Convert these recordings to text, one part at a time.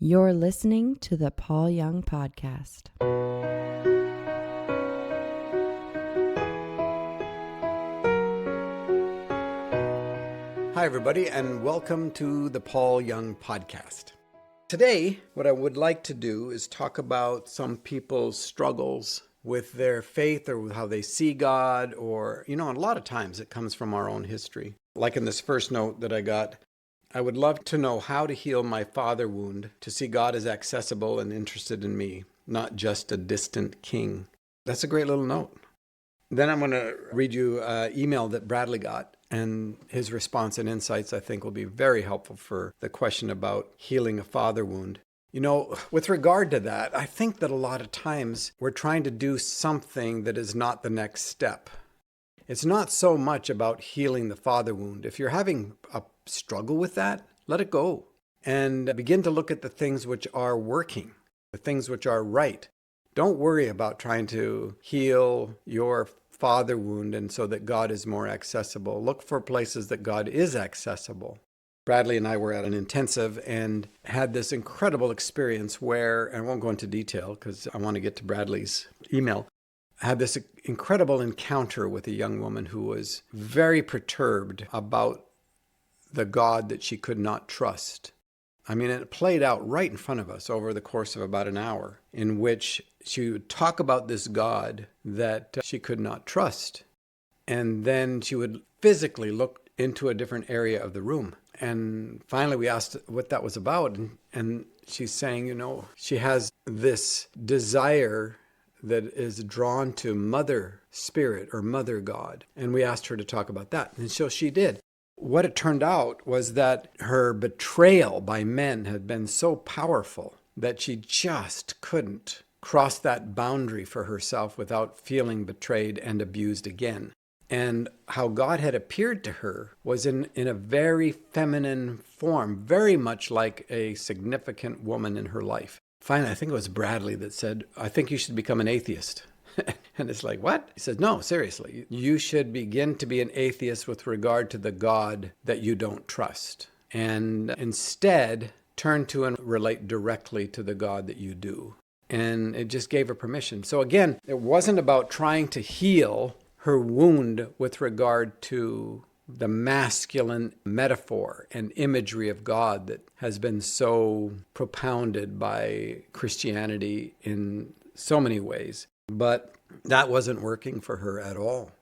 You're listening to the Paul Young Podcast. Hi, everybody, and welcome to the Paul Young Podcast. Today, what I would like to do is talk about some people's struggles with their faith or with how they see God, or, a lot of times it comes from our own history. Like in this first note that I got, I would love to know how to heal my father wound, to see God as accessible and interested in me, not just a distant king. That's a great little note. Then I'm going to read you an email that Bradley got, and his response and insights, I think, will be very helpful for the question about healing a father wound. With regard to that, I think that a lot of times we're trying to do something that is not the next step. It's not so much about healing the father wound. If you're having a struggle with that, let it go and begin to look at the things which are working, the things which are right. Don't worry about trying to heal your father wound and so that God is more accessible. Look for places that God is accessible. Bradley and I were at an intensive and had this incredible experience where, and I won't go into detail because I want to get to Bradley's email, I had this incredible encounter with a young woman who was very perturbed about the God that she could not trust. I mean, it played out right in front of us over the course of about an hour, in which she would talk about this God that she could not trust. And then she would physically look into a different area of the room. And finally, we asked what that was about. And she's saying, she has this desire that is drawn to Mother Spirit or Mother God. And we asked her to talk about that. And so she did. What it turned out was that her betrayal by men had been so powerful that she just couldn't cross that boundary for herself without feeling betrayed and abused again. And how God had appeared to her was in a very feminine form, very much like a significant woman in her life. Finally, I think it was Bradley that said, I think you should become an atheist. And it's like, what? He says, no, seriously. You should begin to be an atheist with regard to the God that you don't trust. And instead, turn to and relate directly to the God that you do. And it just gave her permission. So again, it wasn't about trying to heal her wound with regard to the masculine metaphor and imagery of God that has been so propounded by Christianity in so many ways. But that wasn't working for her at all.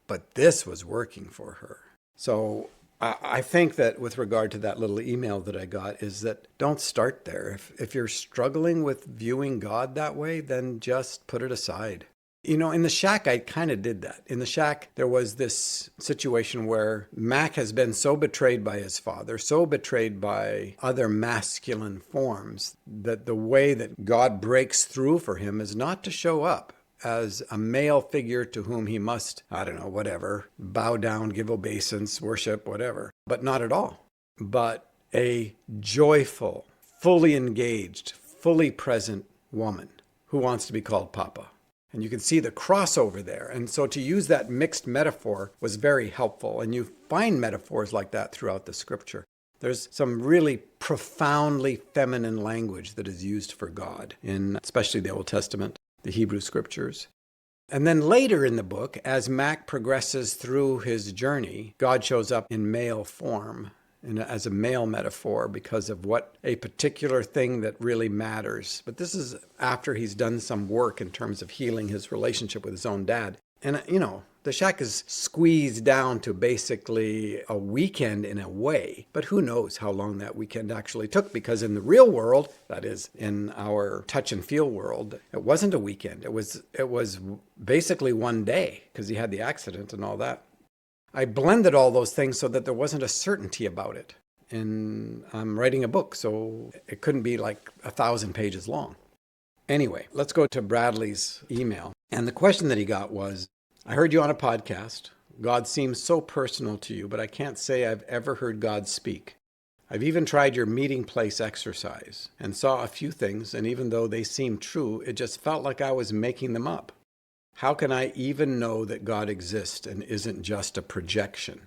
But this was working for her. So I think that with regard to that little email that I got is that don't start there. If you're struggling with viewing God that way, then just put it aside. In the shack, I kind of did that. In the shack, there was this situation where Mac has been so betrayed by his father, so betrayed by other masculine forms, that the way that God breaks through for him is not to show up as a male figure to whom he must, bow down, give obeisance, worship, whatever. But not at all. But a joyful, fully engaged, fully present woman who wants to be called Papa. And you can see the crossover there. And so to use that mixed metaphor was very helpful. And you find metaphors like that throughout the scripture. There's some really profoundly feminine language that is used for God in especially the Old Testament, the Hebrew scriptures. And then later in the book, as Mac progresses through his journey, God shows up in male form. And as a male metaphor because of what a particular thing that really matters. But this is after he's done some work in terms of healing his relationship with his own dad. And, the shack is squeezed down to basically a weekend in a way. But who knows how long that weekend actually took? Because in the real world, that is in our touch and feel world, it wasn't a weekend. It was basically one day because he had the accident and all that. I blended all those things so that there wasn't a certainty about it. And I'm writing a book, so it couldn't be like 1,000 pages long. Anyway, let's go to Bradley's email. And the question that he got was, I heard you on a podcast. God seems so personal to you, but I can't say I've ever heard God speak. I've even tried your meeting place exercise and saw a few things, and even though they seemed true, it just felt like I was making them up. How can I even know that God exists and isn't just a projection?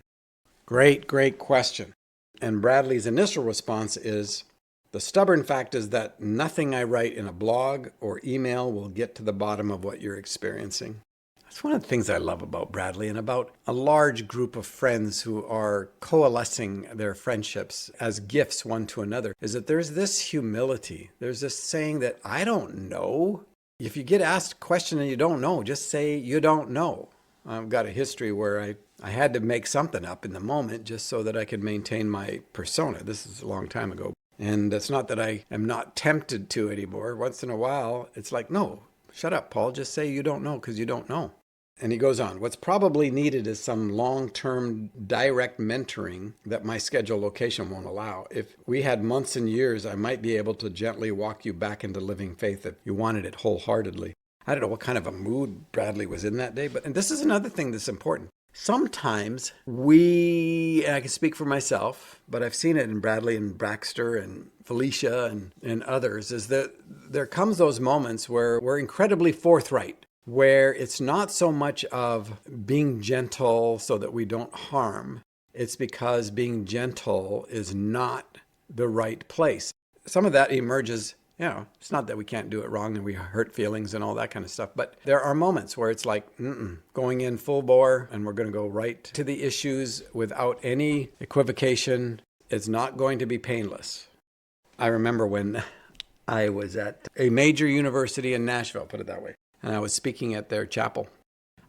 Great question. And Bradley's initial response is, The stubborn fact is that nothing I write in a blog or email will get to the bottom of what you're experiencing. That's one of the things I love about Bradley and about a large group of friends who are coalescing their friendships as gifts one to another, is that there's this humility. There's this saying that I don't know. If you get asked a question and you don't know, just say you don't know. I've got a history where I had to make something up in the moment just so that I could maintain my persona. This is a long time ago. And it's not that I am not tempted to anymore. Once in a while, it's like, no, shut up, Paul. Just say you don't know because you don't know. And he goes on, what's probably needed is some long-term direct mentoring that my schedule location won't allow. If we had months and years, I might be able to gently walk you back into living faith if you wanted it wholeheartedly. I don't know what kind of a mood Bradley was in that day, and this is another thing that's important. Sometimes I can speak for myself, but I've seen it in Bradley and Baxter and Felicia and others, is that there comes those moments where we're incredibly forthright, where it's not so much of being gentle so that we don't harm. It's because being gentle is not the right place. Some of that emerges, it's not that we can't do it wrong and we hurt feelings and all that kind of stuff, but there are moments where it's like, going in full bore and we're going to go right to the issues without any equivocation. It's not going to be painless. I remember when I was at a major university in Nashville, put it that way, and I was speaking at their chapel.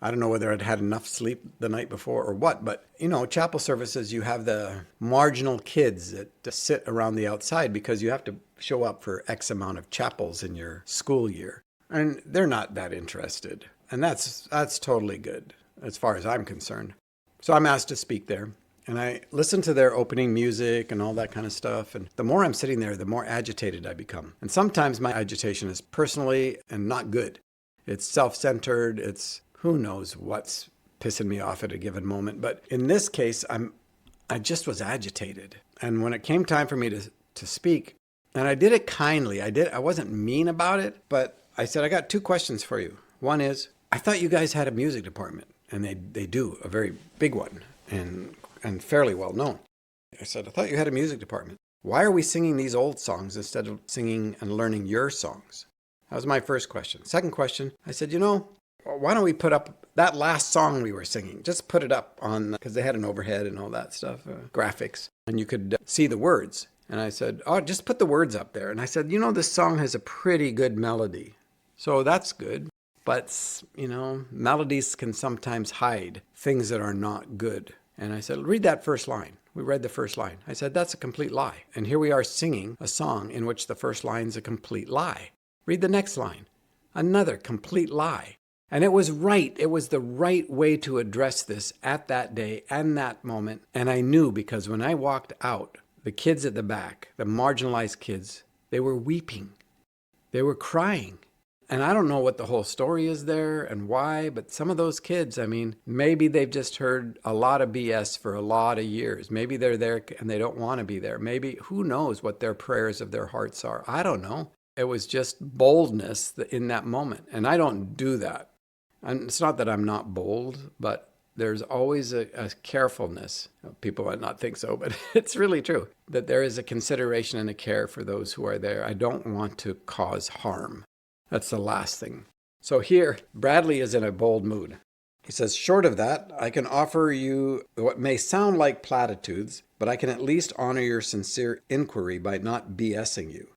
I don't know whether I'd had enough sleep the night before or what, but chapel services, you have the marginal kids that sit around the outside because you have to show up for X amount of chapels in your school year. And they're not that interested. And that's totally good as far as I'm concerned. So I'm asked to speak there. And I listen to their opening music and all that kind of stuff. And the more I'm sitting there, the more agitated I become. And sometimes my agitation is personally and not good. It's self-centered. It's who knows what's pissing me off at a given moment. But in this case, I just was agitated. And when it came time for me to speak, and I did it kindly. I wasn't mean about it, but I said, I got two questions for you. One is, I thought you guys had a music department, and they do, a very big one and fairly well known. I said, I thought you had a music department. Why are we singing these old songs instead of singing and learning your songs? That was my first question. Second question, I said, why don't we put up that last song we were singing? Just put it up on, because they had an overhead and all that stuff, graphics, and you could see the words. And I said, just put the words up there. And I said, this song has a pretty good melody. So that's good. But, melodies can sometimes hide things that are not good. And I said, read that first line. We read the first line. I said, that's a complete lie. And here we are singing a song in which the first line's a complete lie. Read the next line. Another complete lie. And it was right. It was the right way to address this at that day and that moment. And I knew because when I walked out, the kids at the back, the marginalized kids, they were weeping. They were crying. And I don't know what the whole story is there and why, but some of those kids, maybe they've just heard a lot of BS for a lot of years. Maybe they're there and they don't want to be there. Maybe, who knows what their prayers of their hearts are. I don't know. It was just boldness in that moment. And I don't do that. And it's not that I'm not bold, but there's always a carefulness. People might not think so, but it's really true, that there is a consideration and a care for those who are there. I don't want to cause harm. That's the last thing. So here, Bradley is in a bold mood. He says, short of that, I can offer you what may sound like platitudes, but I can at least honor your sincere inquiry by not BSing you.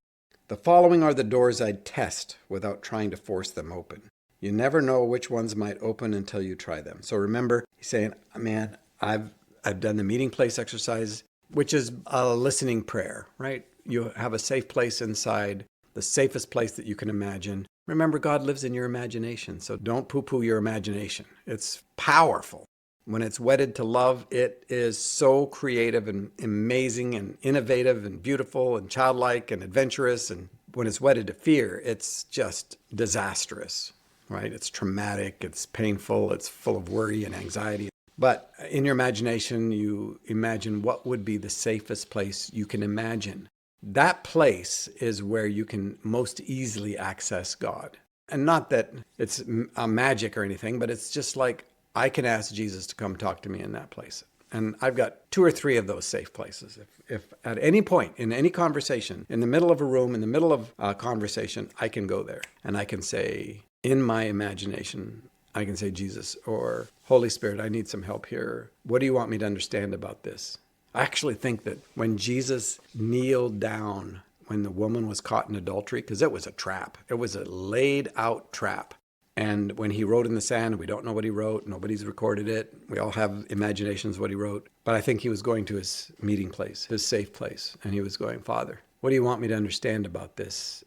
The following are the doors I'd test without trying to force them open. You never know which ones might open until you try them. So remember, he's saying, man, I've done the meeting place exercise, which is a listening prayer, right? You have a safe place inside, the safest place that you can imagine. Remember, God lives in your imagination, so don't poo-poo your imagination. It's powerful. When it's wedded to love, it is so creative and amazing and innovative and beautiful and childlike and adventurous. And when it's wedded to fear, it's just disastrous. Right? It's traumatic, it's painful, it's full of worry and anxiety. But in your imagination, you imagine what would be the safest place you can imagine. That place is where you can most easily access God. And not that it's a magic or anything, but it's just like I can ask Jesus to come talk to me in that place. And I've got 2 or 3 of those safe places. If at any point in any conversation, in the middle of a room, in the middle of a conversation, I can go there and I can say, in my imagination, I can say, Jesus, or Holy Spirit, I need some help here. What do you want me to understand about this? I actually think that when Jesus kneeled down when the woman was caught in adultery, because it was a trap, it was a laid out trap. And when he wrote in the sand, we don't know what he wrote. Nobody's recorded it. We all have imaginations what he wrote. But I think he was going to his meeting place, his safe place. And he was going, Father, what do you want me to understand about this?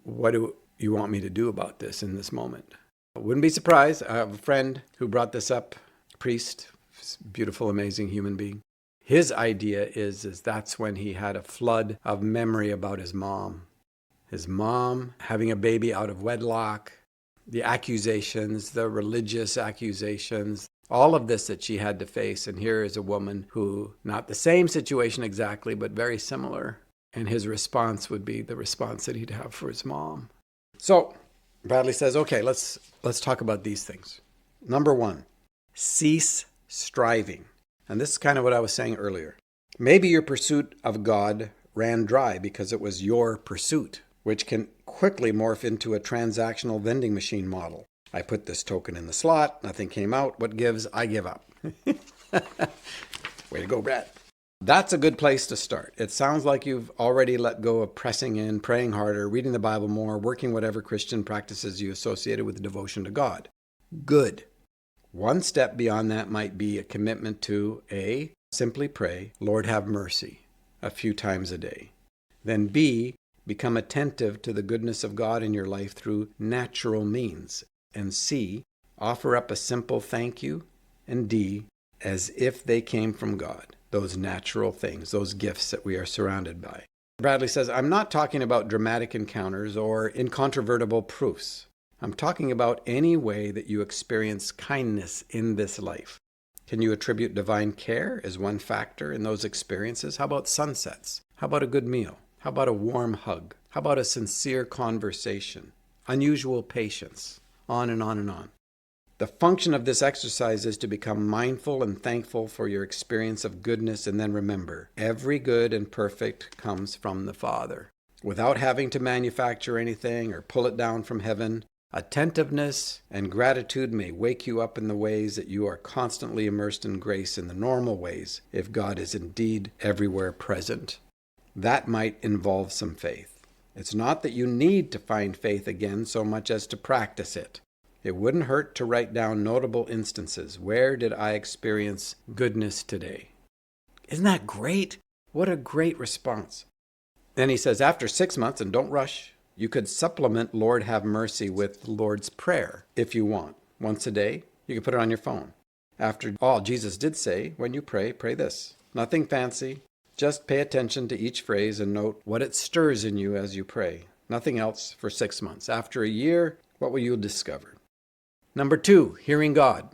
What do you want me to do about this in this moment? I wouldn't be surprised. I have a friend who brought this up, a priest, beautiful, amazing human being. His idea is that's when he had a flood of memory about his mom. His mom having a baby out of wedlock, the accusations, the religious accusations, all of this that she had to face. And here is a woman who, not the same situation exactly, but very similar. And his response would be the response that he'd have for his mom. So Bradley says, okay, let's talk about these things. Number 1, cease striving. And this is kind of what I was saying earlier. Maybe your pursuit of God ran dry because it was your pursuit, which can quickly morph into a transactional vending machine model. I put this token in the slot, nothing came out. What gives? I give up. Way to go, Brad. That's a good place to start. It sounds like you've already let go of pressing in, praying harder, reading the Bible more, working whatever Christian practices you associated with devotion to God. Good. One step beyond that might be a commitment to A, simply pray, Lord have mercy, a few times a day. Then B, become attentive to the goodness of God in your life through natural means. And C, offer up a simple thank you. And D, as if they came from God, those natural things, those gifts that we are surrounded by. Bradley says, I'm not talking about dramatic encounters or incontrovertible proofs. I'm talking about any way that you experience kindness in this life. Can you attribute divine care as one factor in those experiences? How about sunsets? How about a good meal? How about a warm hug? How about a sincere conversation? Unusual patience? On and on and on. The function of this exercise is to become mindful and thankful for your experience of goodness, and then remember, every good and perfect comes from the Father. Without having to manufacture anything or pull it down from heaven, attentiveness and gratitude may wake you up in the ways that you are constantly immersed in grace in the normal ways, if God is indeed everywhere present. That might involve some faith. It's not that you need to find faith again so much as to practice it. It wouldn't hurt to write down notable instances. Where did I experience goodness today? Isn't that great? What a great response. Then he says, after 6 months, and don't rush, you could supplement Lord have mercy with the Lord's Prayer if you want. Once a day, you can put it on your phone. After all, Jesus did say, when you pray, pray this. Nothing fancy. Just pay attention to each phrase and note what it stirs in you as you pray. Nothing else for 6 months. After a year, what will you discover? Number 2, hearing God.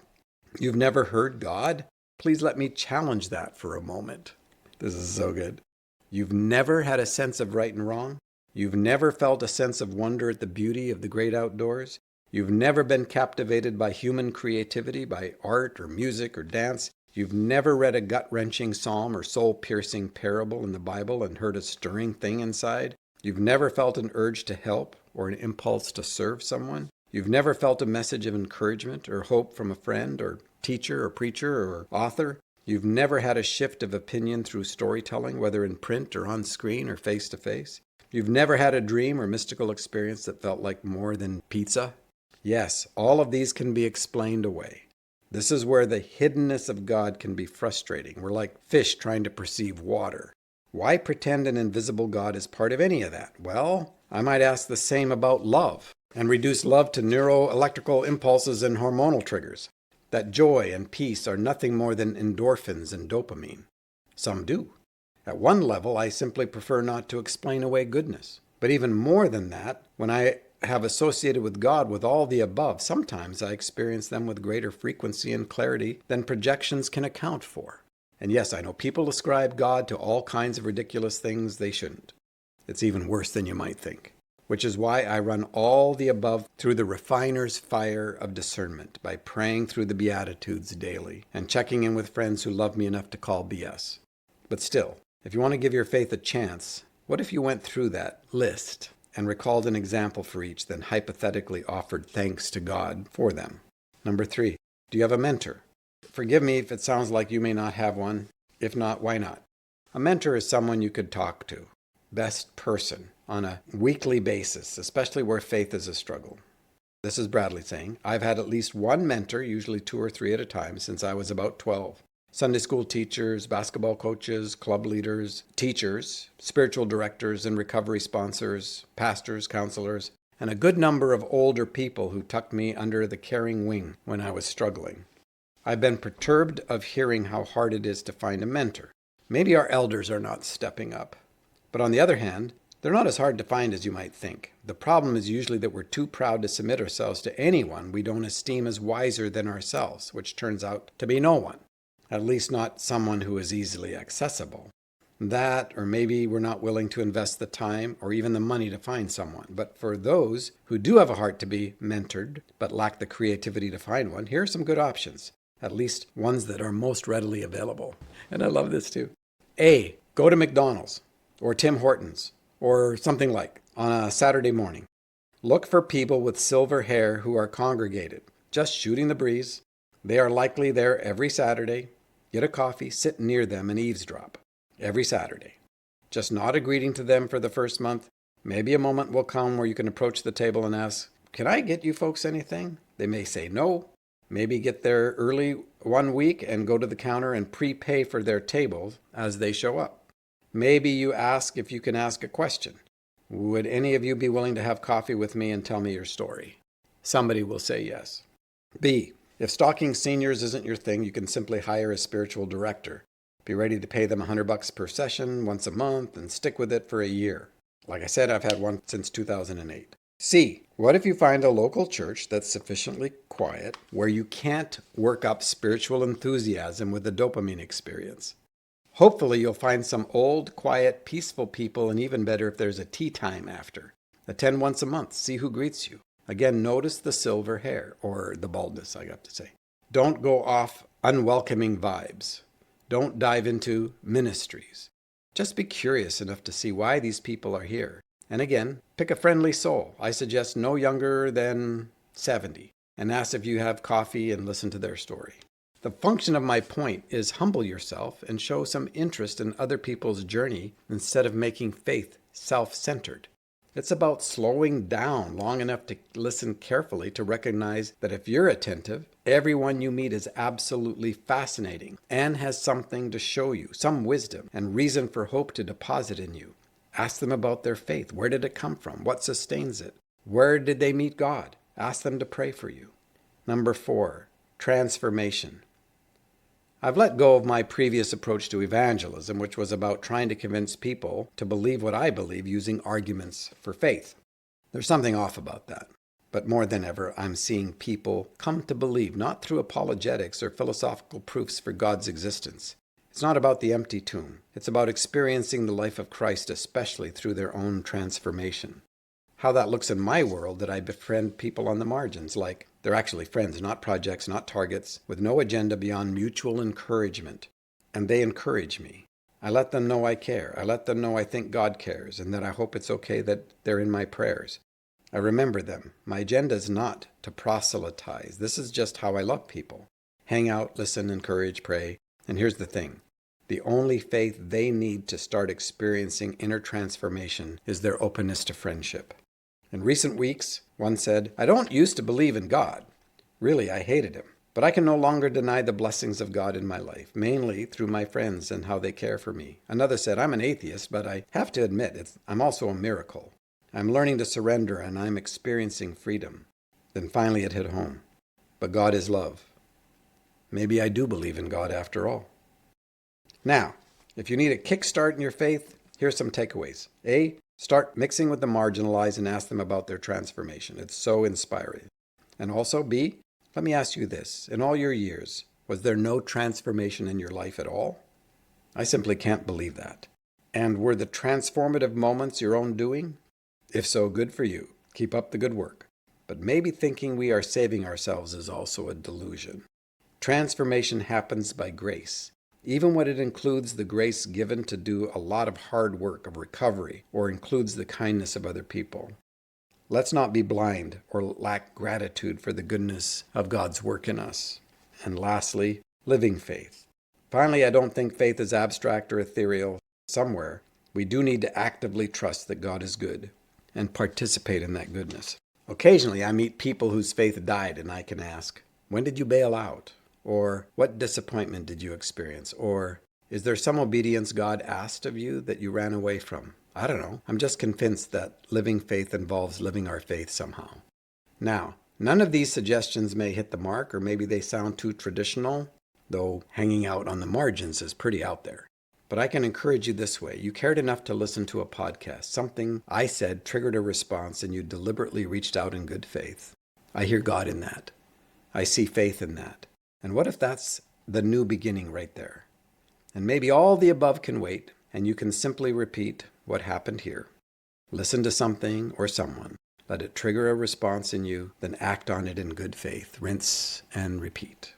You've never heard God? Please let me challenge that for a moment. This is so good. You've never had a sense of right and wrong? You've never felt a sense of wonder at the beauty of the great outdoors? You've never been captivated by human creativity, by art or music or dance? You've never read a gut-wrenching psalm or soul-piercing parable in the Bible and heard a stirring thing inside? You've never felt an urge to help or an impulse to serve someone? You've never felt a message of encouragement or hope from a friend or teacher or preacher or author? You've never had a shift of opinion through storytelling, whether in print or on screen or face-to-face? You've never had a dream or mystical experience that felt like more than pizza? Yes, all of these can be explained away. This is where the hiddenness of God can be frustrating. We're like fish trying to perceive water. Why pretend an invisible God is part of any of that? Well, I might ask the same about love and reduce love to neuroelectrical impulses and hormonal triggers. That joy and peace are nothing more than endorphins and dopamine. Some do. At one level, I simply prefer not to explain away goodness. But even more than that, when I have associated with God with all the above, sometimes I experience them with greater frequency and clarity than projections can account for. And yes, I know people ascribe God to all kinds of ridiculous things they shouldn't. It's even worse than you might think. which is why I run all the above through the refiner's fire of discernment by praying through the Beatitudes daily and checking in with friends who love me enough to call BS. But still, if you want to give your faith a chance, what if you went through that list and recalled an example for each, then hypothetically offered thanks to God for them? Number 3, do you have a mentor? Forgive me if it sounds like you may not have one. If not, why not? A mentor is someone you could talk to, best person, on a weekly basis, especially where faith is a struggle. This is Bradley saying, I've had at least one mentor, usually 2 or 3 at a time, since I was about 12. Sunday school teachers, basketball coaches, club leaders, teachers, spiritual directors and recovery sponsors, pastors, counselors, and a good number of older people who tucked me under the caring wing when I was struggling. I've been perturbed of hearing how hard it is to find a mentor. Maybe our elders are not stepping up. But on the other hand, they're not as hard to find as you might think. The problem is usually that we're too proud to submit ourselves to anyone we don't esteem as wiser than ourselves, which turns out to be no one. At least not someone who is easily accessible. That, or maybe we're not willing to invest the time or even the money to find someone. But for those who do have a heart to be mentored, but lack the creativity to find one, here are some good options. At least ones that are most readily available. And I love this too. A, go to McDonald's or Tim Hortons or something like on a Saturday morning. Look for people with silver hair who are congregated, just shooting the breeze. They are likely there every Saturday. Get a coffee, sit near them and eavesdrop. Every Saturday. Just nod a greeting to them for the first month. Maybe a moment will come where you can approach the table and ask, can I get you folks anything? They may say no. Maybe get there early one week and go to the counter and prepay for their tables as they show up. Maybe you ask if you can ask a question. Would any of you be willing to have coffee with me and tell me your story? Somebody will say yes. B, if stalking seniors isn't your thing, you can simply hire a spiritual director. Be ready to pay them $100 per session once a month and stick with it for a year. Like I said, I've had one since 2008. C, what if you find a local church that's sufficiently quiet where you can't work up spiritual enthusiasm with a dopamine experience? Hopefully you'll find some old, quiet, peaceful people, and even better if there's a tea time after. Attend once a month, see who greets you. Again, notice the silver hair, or the baldness, I got to say. Don't go off unwelcoming vibes. Don't dive into ministries. Just be curious enough to see why these people are here. And again, pick a friendly soul. I suggest no younger than 70, and ask if you have coffee and listen to their story. The function of my point is humble yourself and show some interest in other people's journey instead of making faith self-centered. It's about slowing down long enough to listen carefully to recognize that if you're attentive, everyone you meet is absolutely fascinating and has something to show you, some wisdom and reason for hope to deposit in you. Ask them about their faith. Where did it come from? What sustains it? Where did they meet God? Ask them to pray for you. Number 4, transformation. I've let go of my previous approach to evangelism, which was about trying to convince people to believe what I believe using arguments for faith. There's something off about that. But more than ever, I'm seeing people come to believe not through apologetics or philosophical proofs for God's existence. It's not about the empty tomb. It's about experiencing the life of Christ, especially through their own transformation. How that looks in my world that I befriend people on the margins, like they're actually friends, not projects, not targets, with no agenda beyond mutual encouragement. And they encourage me. I let them know I care. I let them know I think God cares and that I hope it's okay that they're in my prayers. I remember them. My agenda is not to proselytize. This is just how I love people. Hang out, listen, encourage, pray. And here's the thing. The only faith they need to start experiencing inner transformation is their openness to friendship. In recent weeks, one said, I don't used to believe in God. Really, I hated him. But I can no longer deny the blessings of God in my life, mainly through my friends and how they care for me. Another said, I'm an atheist, but I have to admit, I'm also a miracle. I'm learning to surrender and I'm experiencing freedom. Then finally it hit home. But God is love. Maybe I do believe in God after all. Now, if you need a kickstart in your faith, here's some takeaways. A, start mixing with the marginalized and ask them about their transformation. It's so inspiring. And also, B, let me ask you this. In all your years, was there no transformation in your life at all? I simply can't believe that. And were the transformative moments your own doing? If so, good for you. Keep up the good work. But maybe thinking we are saving ourselves is also a delusion. Transformation happens by grace, even when it includes the grace given to do a lot of hard work of recovery or includes the kindness of other people. Let's not be blind or lack gratitude for the goodness of God's work in us. And lastly, living faith. Finally, I don't think faith is abstract or ethereal somewhere. We do need to actively trust that God is good and participate in that goodness. Occasionally, I meet people whose faith died, and I can ask, when did you bail out? Or what disappointment did you experience? Or is there some obedience God asked of you that you ran away from? I don't know. I'm just convinced that living faith involves living our faith somehow. Now, none of these suggestions may hit the mark, or maybe they sound too traditional, though hanging out on the margins is pretty out there. But I can encourage you this way. You cared enough to listen to a podcast. Something I said triggered a response, and you deliberately reached out in good faith. I hear God in that. I see faith in that. And what if that's the new beginning right there? And maybe all the above can wait, and you can simply repeat what happened here. Listen to something or someone. Let it trigger a response in you, then act on it in good faith. Rinse and repeat.